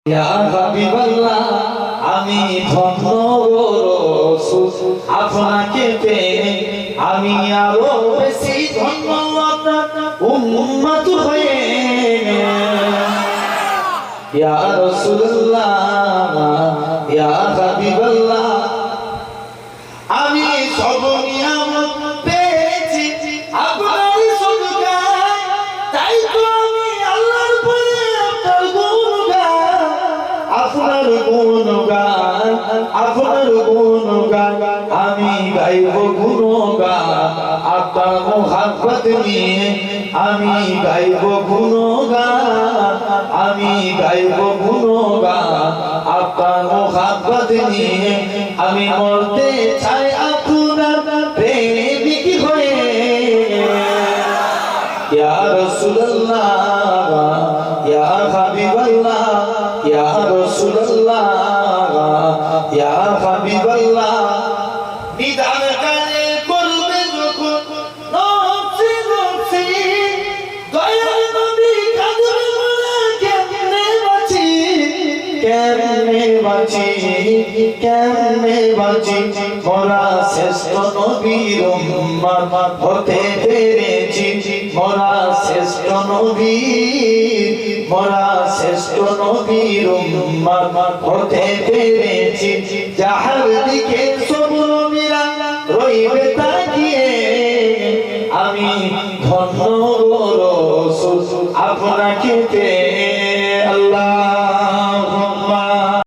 ইয়া হাবিবাল্লাহ আমি ধন্য গো রাসূল আপনাকে পেয়ে আমি আরো বেশি ধন্য আপনার উম্মত হয়ে ইয়া রাসূলুল্লাহ ইয়া হাবিবাল্লাহ আমি সব নিয়ামত পেয়েছি আপনার সদকায় তাই তো আমি আল্লাহর পরে আপনার গুণগান আমি গাইব গুণগান আপনার মুহাব্বত নিয়ে আমি গাইব গুণগান আমি গাইব গুণগান আপনার মুহাব্বত নিয়ে আমি মরতে চাই আপনার প্রেমিক হয়ে ইয়া রাসূলুল্লাহ ইয়া হাবিবাল্লাহ ইয়া রাসূলুল্লাহ ইয়া হাবিবাল্লাহ নিদান কালে করবে যখন নফসি নফসি দয়াল নবী কাঁদবে বলে কেমনে বাঁচি কেমনে বাঁচি মোরা শ্রেষ্ঠ নবীর উম্মত হতে পেরেছি মোরা শ্রেষ্ঠ নবীর উম্মত হতে পেরেছি যাহার দিকে সব নবীরা রইবে তাকিয়ে আমি ধন্য